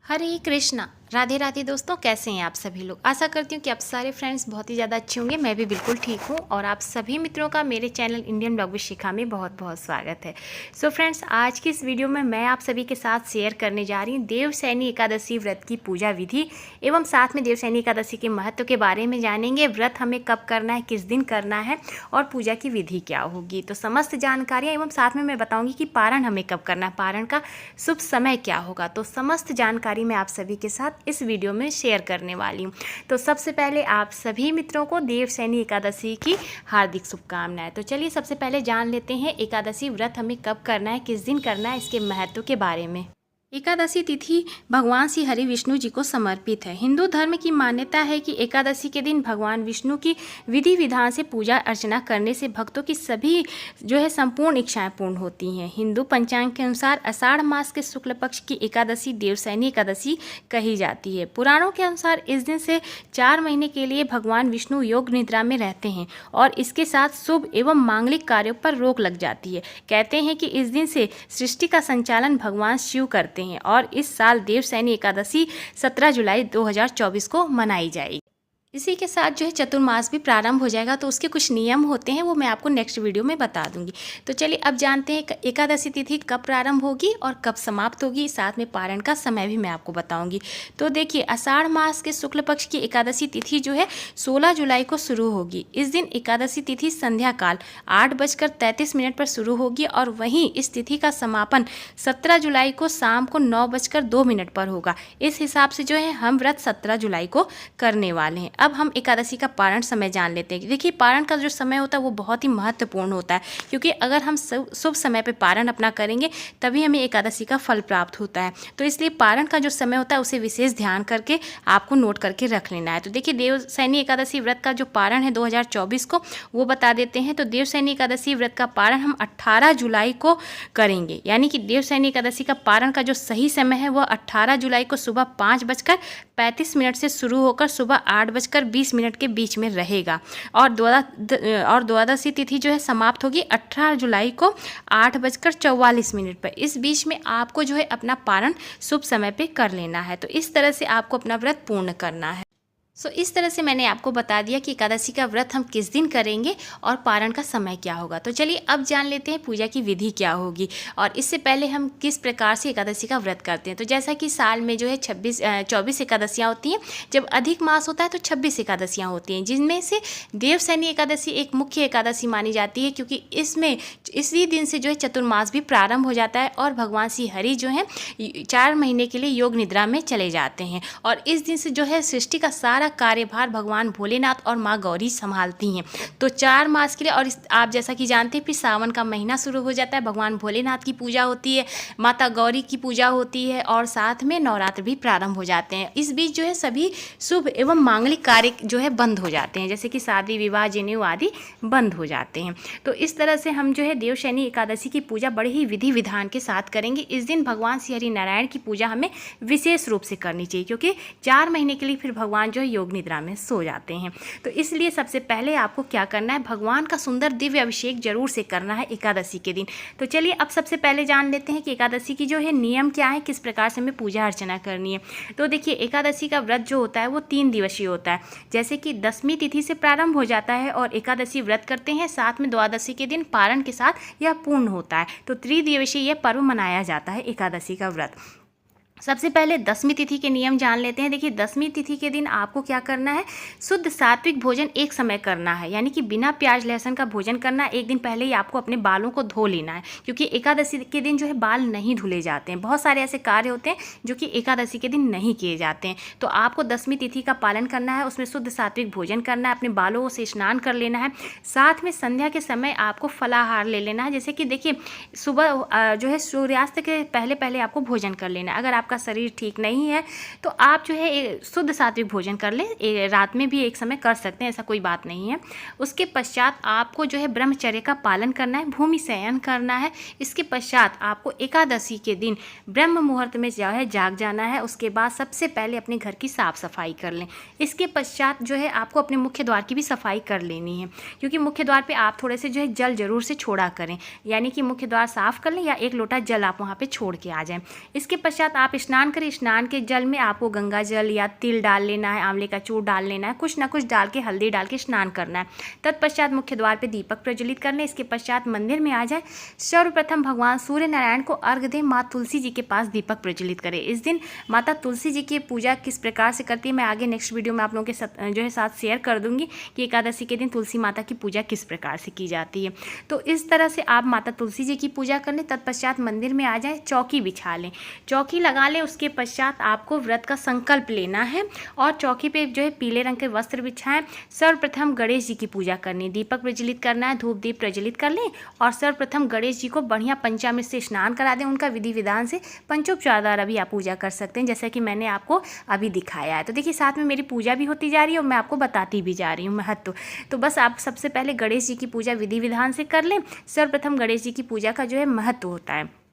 हरे कृष्णा। राधे राधे दोस्तों, कैसे हैं आप सभी लोग। आशा करती हूँ कि आप सारे फ्रेंड्स बहुत ही ज़्यादा अच्छे होंगे। मैं भी बिल्कुल ठीक हूँ और आप सभी मित्रों का मेरे चैनल इंडियन ब्लॉग विद शिखा में बहुत बहुत स्वागत है। सो फ्रेंड्स, आज की इस वीडियो में मैं आप सभी के साथ शेयर करने जा रही हूँ देवशयनी एकादशी व्रत की पूजा विधि एवं साथ में देवशयनी एकादशी के महत्व के बारे में जानेंगे। व्रत हमें कब करना है, किस दिन करना है और पूजा की विधि क्या होगी, तो समस्त जानकारियाँ एवं साथ में मैं बताऊँगी कि पारण हमें कब करना है, पारण का शुभ समय क्या होगा। तो समस्त जानकारी मैं आप सभी के साथ इस वीडियो में शेयर करने वाली हूँ। तो सबसे पहले आप सभी मित्रों को देवशयनी एकादशी की हार्दिक शुभकामनाएं। तो चलिए सबसे पहले जान लेते हैं एकादशी व्रत हमें कब करना है, किस दिन करना है, इसके महत्व के बारे में। एकादशी तिथि भगवान श्री हरि विष्णु जी को समर्पित है। हिंदू धर्म की मान्यता है कि एकादशी के दिन भगवान विष्णु की विधि विधान से पूजा अर्चना करने से भक्तों की सभी संपूर्ण इच्छाएं पूर्ण होती हैं। हिंदू पंचांग के अनुसार आषाढ़ मास के शुक्ल पक्ष की एकादशी देवशयनी एकादशी कही जाती है। पुराणों के अनुसार इस दिन से 4 महीने के लिए भगवान विष्णु योग निद्रा में रहते हैं और इसके साथ शुभ एवं मांगलिक कार्यों पर रोक लग जाती है। कहते हैं कि इस दिन से सृष्टि का संचालन भगवान शिव करते हैं और इस साल देवशयनी एकादशी 17 जुलाई 2024 को मनाई जाएगी। इसी के साथ चतुर्मास भी प्रारंभ हो जाएगा, तो उसके कुछ नियम होते हैं, वो मैं आपको नेक्स्ट वीडियो में बता दूंगी। तो चलिए अब जानते हैं एकादशी तिथि कब प्रारंभ होगी और कब समाप्त होगी, साथ में पारण का समय भी मैं आपको बताऊंगी। तो देखिए, आषाढ़ मास के शुक्ल पक्ष की एकादशी तिथि 16 जुलाई को शुरू होगी। इस दिन एकादशी तिथि संध्या काल 8:33 पर शुरू होगी और वहीं इस तिथि का समापन 17 जुलाई को शाम को 9:02 पर होगा। इस हिसाब से हम व्रत 17 जुलाई को करने वाले हैं। अब हम एकादशी का पारण समय जान लेते हैं। देखिए, पारण का जो समय होता है वो बहुत ही महत्वपूर्ण होता है, क्योंकि अगर हम शुभ समय पे पारण अपना करेंगे तभी हमें एकादशी का फल प्राप्त होता है। तो इसलिए पारण का जो समय होता है उसे विशेष ध्यान करके आपको नोट करके रख लेना है। तो देखिए, देवशयनी एकादशी व्रत का जो पारण है 2024 को, वो बता देते हैं। तो देवशयनी एकादशी व्रत का पारण हम 18 जुलाई को करेंगे, यानी कि देवशयनी एकादशी का पारण का जो सही समय है वह 18 जुलाई को सुबह 5:35 से शुरू होकर सुबह 8:20 के बीच में रहेगा और द्वादशी तिथि समाप्त होगी 18 जुलाई को 8:44 पर। इस बीच में आपको अपना पारण शुभ समय पे कर लेना है। तो इस तरह से आपको अपना व्रत पूर्ण करना है। इस तरह से मैंने आपको बता दिया कि एकादशी का व्रत हम किस दिन करेंगे और पारण का समय क्या होगा। तो चलिए अब जान लेते हैं पूजा की विधि क्या होगी और इससे पहले हम किस प्रकार से एकादशी का व्रत करते हैं। तो जैसा कि साल में 24 एकादशियाँ होती हैं, जब अधिक मास होता है तो 26 एकादशियाँ होती हैं, जिनमें से देवशयनी एकादशी एक मुख्य एकादशी मानी जाती है, क्योंकि इसमें इसी दिन से चतुर्मास भी प्रारंभ हो जाता है और भगवान श्री हरि 4 महीने के लिए योग निद्रा में चले जाते हैं और इस दिन से सृष्टि का सारा कार्यभार भगवान भोलेनाथ और माँ गौरी संभालती हैं। तो 4 मास के लिए, और आप जैसा कि जानते हैं फिर सावन का महीना शुरू हो जाता है, भगवान भोलेनाथ की पूजा होती है, माता गौरी की पूजा होती है और साथ में नवरात्र भी प्रारंभ हो जाते हैं। इस बीच सभी शुभ एवं मांगलिक कार्य बंद हो जाते हैं, जैसे कि शादी विवाह जनेऊ आदि बंद हो जाते हैं। तो इस तरह से हम देवशयनी एकादशी की पूजा बड़े ही विधि विधान के साथ करेंगे। इस दिन भगवान श्री हरि नारायण की पूजा हमें विशेष रूप से करनी चाहिए, क्योंकि 4 महीने के लिए फिर भगवान योग निद्रा में सो जाते हैं। तो इसलिए सबसे पहले आपको क्या करना है, भगवान का सुंदर दिव्य अभिषेक जरूर से करना है एकादशी के दिन। तो चलिए अब सबसे पहले जान लेते हैं कि एकादशी की नियम क्या है, किस प्रकार से हमें पूजा अर्चना करनी है। तो देखिए, एकादशी का व्रत होता है वो 3 दिवसीय होता है। जैसे कि 10वीं तिथि से प्रारंभ हो जाता है और एकादशी व्रत करते हैं, साथ में द्वादशी के दिन पारण के साथ यह पूर्ण होता है। तो त्रिदिवसीय यह पर्व मनाया जाता है एकादशी का व्रत। सबसे पहले 10वीं तिथि के नियम जान लेते हैं। देखिए, 10वीं तिथि के दिन आपको क्या करना है, शुद्ध सात्विक भोजन एक समय करना है, यानी कि बिना प्याज लहसुन का भोजन करना है। एक दिन पहले ही आपको अपने बालों को धो लेना है, क्योंकि एकादशी के दिन बाल नहीं धुले जाते हैं। बहुत सारे ऐसे कार्य होते हैं जो कि एकादशी के दिन नहीं किए जाते हैं। तो आपको 10वीं तिथि का पालन करना है, उसमें शुद्ध सात्विक भोजन करना है, अपने बालों से स्नान कर लेना है, साथ में संध्या के समय आपको फलाहार ले लेना है। जैसे कि देखिए, सुबह सूर्यास्त के पहले पहले आपको भोजन कर लेना है। अगर आपका शरीर ठीक नहीं है तो आप शुद्ध सात्विक भोजन कर लें, रात में भी एक समय कर सकते हैं, ऐसा कोई बात नहीं है। उसके पश्चात आपको ब्रह्मचर्य का पालन करना है, भूमि शयन करना है। इसके पश्चात आपको एकादशी के दिन ब्रह्म मुहूर्त में जाग जाना है। उसके बाद सबसे पहले अपने घर की साफ सफाई कर लें। इसके पश्चात आपको अपने मुख्य द्वार की भी सफाई कर लेनी है, क्योंकि मुख्य द्वार पे आप थोड़े से जल जरूर से छोड़ा करें, यानी कि मुख्य द्वार साफ कर लें या 1 लोटा जल आप वहाँ पे छोड़ के आ जाएं। इसके पश्चात आप आप स्नान करें, स्नान के जल में आपको गंगा जल या तिल डाल लेना है, आंवले का चूर डाल लेना है, कुछ ना कुछ डाल के, हल्दी डाल के स्नान करना है। तत्पश्चात मुख्य द्वार पे दीपक प्रज्वलित कर लें। इसके पश्चात मंदिर में आ जाए। सर्वप्रथम भगवान सूर्य नारायण को अर्घ दें, माँ तुलसी जी के पास दीपक प्रज्वलित करें। इस दिन माता तुलसी जी की पूजा किस प्रकार से करती है मैं आगे नेक्स्ट वीडियो में आप लोगों के साथ शेयर कर दूंगी कि एकादशी के दिन तुलसी माता की पूजा किस प्रकार से की जाती है। तो इस तरह से आप माता तुलसी जी की पूजा कर लें। तत्पश्चात मंदिर में आ जाए, चौकी बिछा लें, चौकी लगा लें। उसके पश्चात आपको व्रत का संकल्प लेना है और चौकी पे जो है पीले रंग के वस्त्र बिछाएं। सर्वप्रथम गणेश जी की पूजा करनी, दीपक प्रज्वलित करना है, धूप दीप प्रज्वलित कर लें और सर्वप्रथम गणेश जी को बढ़िया पंचामृत से स्नान करा दें। उनका विधि विधान से पंचोपचार द्वारा भी आप पूजा कर सकते हैं, जैसा कि मैंने आपको अभी दिखाया है। तो देखिए साथ में मेरी पूजा भी होती जा रही है और मैं आपको बताती भी जा रही हूँ महत्व। तो बस आप सबसे पहले गणेश जी की पूजा विधि विधान से कर लें। सर्वप्रथम गणेश जी की पूजा का जो है महत्व होता है।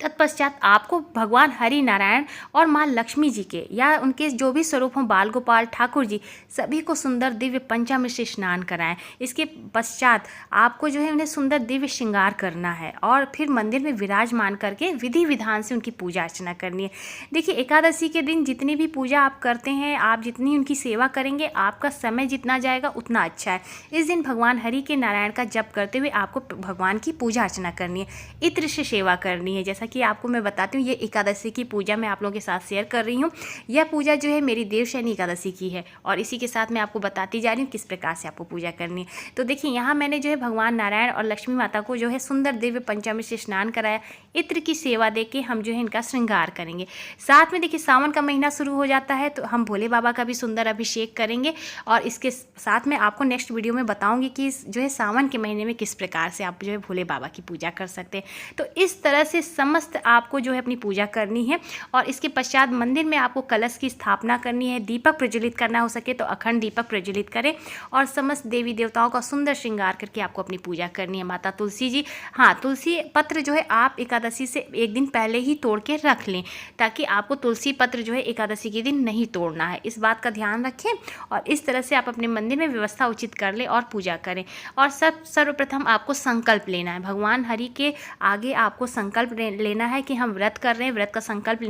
तत्पश्चात आपको भगवान हरि नारायण और माँ लक्ष्मी जी के या उनके जो भी स्वरूप हों, बाल गोपाल ठाकुर जी, सभी को सुंदर दिव्य पंचामृत से स्नान कराएं। इसके पश्चात आपको जो है उन्हें सुंदर दिव्य श्रृंगार करना है और फिर मंदिर में विराजमान करके विधि विधान से उनकी पूजा अर्चना करनी है। देखिए एकादशी के दिन जितनी भी पूजा आप करते हैं, आप जितनी उनकी सेवा करेंगे, आपका समय जितना जाएगा उतना अच्छा है। इस दिन भगवान हरि के नारायण का जप करते हुए आपको भगवान की पूजा अर्चना करनी है, इत्र से सेवा करनी है। जैसा कि आपको मैं बताती हूँ, ये एकादशी की पूजा मैं आप लोगों के साथ शेयर कर रही हूँ। यह पूजा जो है मेरी देवशयनी एकादशी की है और इसी के साथ मैं आपको बताती जा रही हूँ किस प्रकार से आपको पूजा करनी है। तो देखिए यहाँ मैंने जो है भगवान नारायण और लक्ष्मी माता को जो है सुंदर दिव्य पंचामृत से स्नान कराया। इत्र की सेवा दे के हम जो है इनका श्रृंगार करेंगे। साथ में देखिए सावन का महीना शुरू हो जाता है तो हम भोले बाबा का भी सुंदर अभिषेक करेंगे और इसके साथ में आपको नेक्स्ट वीडियो में बताऊँगी कि जो है सावन के महीने में किस प्रकार से आप जो है भोले बाबा की पूजा कर सकते हैं। तो इस तरह से समस्त आपको जो है अपनी पूजा करनी है और इसके पश्चात मंदिर में आपको कलश की स्थापना करनी है, दीपक प्रज्वलित करना, हो सके तो अखंड दीपक प्रज्वलित करें और समस्त देवी देवताओं का सुंदर श्रृंगार करके आपको अपनी पूजा करनी है। माता तुलसी जी, हाँ तुलसी पत्र जो है आप एकादशी से एक दिन पहले ही तोड़ के रख लें ताकि आपको तुलसी पत्र जो है एकादशी के दिन नहीं तोड़ना है, इस बात का ध्यान रखें। और इस तरह से आप अपने मंदिर में व्यवस्था उचित कर लें और पूजा करें। और सर्वप्रथम आपको संकल्प लेना है, भगवान हरि के आगे आपको संकल्प लेना है कि हम व्रत कर रहे हैं। व्रत का संकल्प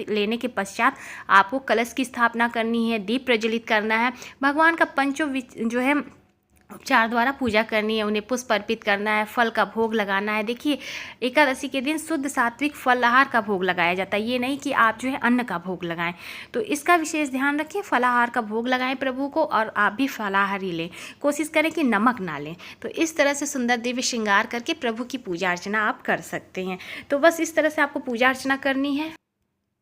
लेने के पश्चात आपको कलश की स्थापना करनी है, दीप प्रज्वलित करना है, भगवान का जो है उपचार द्वारा पूजा करनी है, उन्हें पुष्प अर्पित करना है, फल का भोग लगाना है। देखिए एकादशी के दिन शुद्ध सात्विक फलाहार का भोग लगाया जाता है, ये नहीं कि आप जो है अन्न का भोग लगाएं। तो इसका विशेष ध्यान रखें, फलाहार का भोग लगाएं प्रभु को और आप भी फलाहार ही लें, कोशिश करें कि नमक ना लें। तो इस तरह से सुंदर दिव्य श्रृंगार करके प्रभु की पूजा अर्चना आप कर सकते हैं। तो बस इस तरह से आपको पूजा अर्चना करनी है।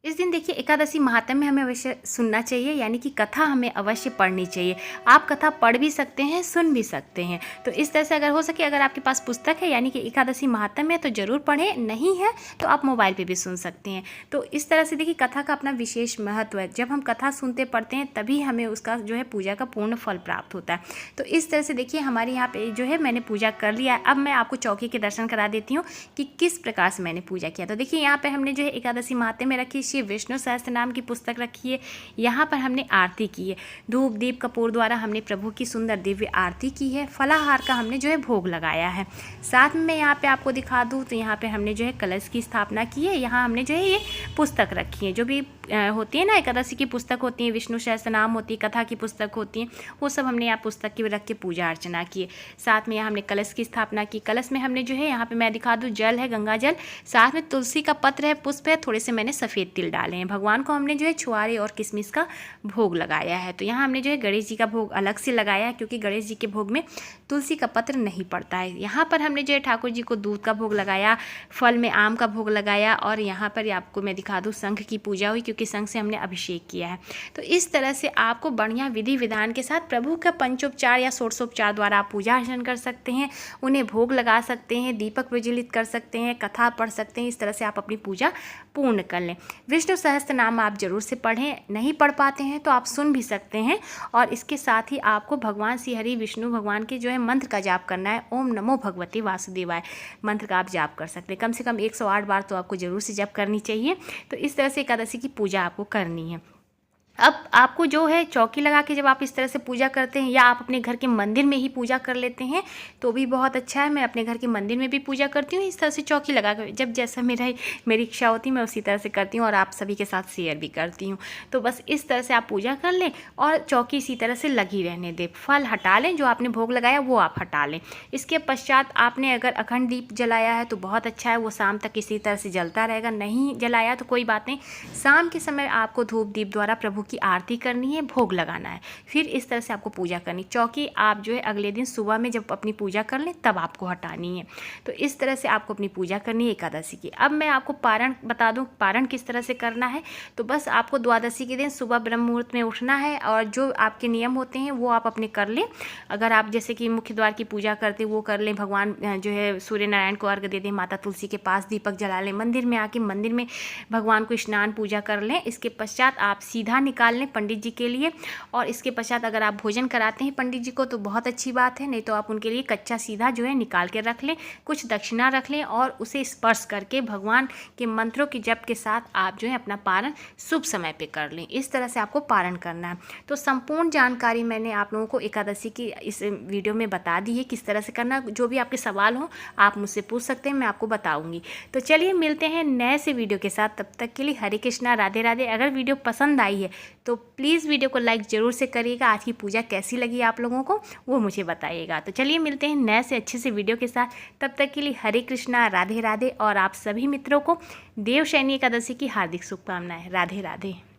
इस दिन देखिए एकादशी महात्म्य हमें अवश्य सुनना चाहिए, यानी कि कथा हमें अवश्य पढ़नी चाहिए। आप कथा पढ़ भी सकते हैं, सुन भी सकते हैं। तो इस तरह से अगर हो सके, अगर आपके पास पुस्तक है यानी कि एकादशी महात्म्य है तो ज़रूर पढ़ें, नहीं है तो आप मोबाइल पे भी सुन सकते हैं। तो इस तरह से देखिए कथा का अपना विशेष महत्व है। जब हम कथा सुनते पढ़ते हैं तभी हमें उसका जो है पूजा का पूर्ण फल प्राप्त होता है। तो इस तरह से देखिए हमारे यहाँ पे जो है मैंने पूजा कर लिया है। अब मैं आपको चौकी के दर्शन करा देती हूँ कि किस प्रकार से मैंने पूजा किया। तो देखिए यहाँ पर हमने जो है एकादशी महात्म्य रखी, श्री विष्णु सहस्त्र नाम की पुस्तक रखी है। यहाँ पर हमने आरती की है, धूप दीप कपूर द्वारा हमने प्रभु की सुंदर दिव्य आरती की है। फलाहार का हमने जो है भोग लगाया है। साथ में मैं यहाँ पे आपको दिखा दूँ तो यहाँ पे हमने जो है कलश की स्थापना की है। यहाँ हमने जो है ये पुस्तक रखी है, जो भी होती है ना एकादशी की पुस्तक होती है, विष्णु सहस्त्र नाम होती है, कथा की पुस्तक होती है, वो सब हमने यहाँ पुस्तक की रख के पूजा अर्चना की है। साथ में यहाँ हमने कलश की स्थापना की। कलश में हमने जो है यहाँ पे मैं दिखा दूँ, जल है, गंगा जल, साथ में तुलसी का पत्र है, पुष्प है, थोड़े से मैंने सफ़ेद तिल डाले हैं। भगवान को हमने जो है छुआरे और किशमिश का भोग लगाया है। तो यहाँ हमने जो है गणेश जी का भोग अलग से लगाया है क्योंकि गणेश जी के भोग में तुलसी का पत्र नहीं पड़ता है। यहाँ पर हमने जो है ठाकुर जी को दूध का भोग लगाया, फल में आम का भोग लगाया और यहाँ पर आपको मैं दिखा दूँ शंख की पूजा हुई क्योंकि शंख से हमने अभिषेक किया है। तो इस तरह से आपको बढ़िया विधि विधान के साथ प्रभु का पंचोपचार या षोडशोपचार द्वारा आप पूजा अर्चन कर सकते हैं, उन्हें भोग लगा सकते हैं, दीपक प्रज्वलित कर सकते हैं, कथा पढ़ सकते हैं। इस तरह से आप अपनी पूजा पूर्ण कर लें। विष्णु सहस्त्र नाम आप जरूर से पढ़ें, नहीं पढ़ पाते हैं तो आप सुन भी सकते हैं। और इसके साथ ही आपको भगवान श्री हरि विष्णु भगवान के जो है मंत्र का जाप करना है। ओम नमो भगवते वासुदेवाय मंत्र का आप जाप कर सकते हैं। कम से कम 108 बार तो आपको जरूर से जप करनी चाहिए। तो इस तरह से एकादशी की पूजा आपको करनी है। अब आपको जो है चौकी लगा के जब आप इस तरह से पूजा करते हैं या आप अपने घर के मंदिर में ही पूजा कर लेते हैं तो भी बहुत अच्छा है। मैं अपने घर के मंदिर में भी पूजा करती हूँ इस तरह से चौकी लगा कर, जब जैसा मेरी इच्छा होती है मैं उसी तरह से करती हूँ और आप सभी के साथ शेयर भी करती हूँ। तो बस इस तरह से आप पूजा कर लें और चौकी इसी तरह से लगी रहने दें। फल हटा लें, जो आपने भोग लगाया वो आप हटा लें। इसके पश्चात आपने अगर अखंड दीप जलाया है तो बहुत अच्छा है, वो शाम तक इसी तरह से जलता रहेगा। नहीं जलाया तो कोई बात नहीं, शाम के समय आपको धूप दीप द्वारा प्रभु की आरती करनी है, भोग लगाना है, फिर इस तरह से आपको पूजा करनी। चौकी आप जो है अगले दिन सुबह में जब अपनी पूजा कर लें तब आपको हटानी है। तो इस तरह से आपको अपनी पूजा करनी है एकादशी की। अब मैं आपको पारण बता दूं, पारण किस तरह से करना है। तो बस आपको द्वादशी के दिन सुबह ब्रह्म मुहूर्त में उठना है और जो आपके नियम होते हैं वो आप अपने कर लें। अगर आप जैसे कि मुख्य द्वार की पूजा करते वो कर लें, भगवान जो है सूर्य नारायण को अर्घ्य दे दें, माता तुलसी के पास दीपक जला लें, मंदिर में आके मंदिर में भगवान को स्नान पूजा कर लें। इसके पश्चात आप सीधा निकाल लें पंडित जी के लिए। और इसके पश्चात अगर आप भोजन कराते हैं पंडित जी को तो बहुत अच्छी बात है, नहीं तो आप उनके लिए कच्चा सीधा जो है निकाल के रख लें, कुछ दक्षिणा रख लें और उसे स्पर्श करके भगवान के मंत्रों के जप के साथ आप जो है अपना पारण शुभ समय पे कर लें। इस तरह से आपको पारण करना है। तो संपूर्ण जानकारी मैंने आप लोगों को एकादशी की इस वीडियो में बता दी है किस तरह से करना। जो भी आपके सवाल हो आप मुझसे पूछ सकते हैं, मैं आपको बताऊंगी। तो चलिए मिलते हैं नए से वीडियो के साथ, तब तक के लिए हरे कृष्णा, राधे राधे। अगर वीडियो पसंद आई है तो प्लीज़ वीडियो को लाइक ज़रूर से करिएगा। आज की पूजा कैसी लगी आप लोगों को वो मुझे बताइएगा। तो चलिए मिलते हैं नए से अच्छे से वीडियो के साथ, तब तक के लिए हरे कृष्णा, राधे राधे। और आप सभी मित्रों को देवशयनी एकादशी की हार्दिक शुभकामनाएं। राधे राधे।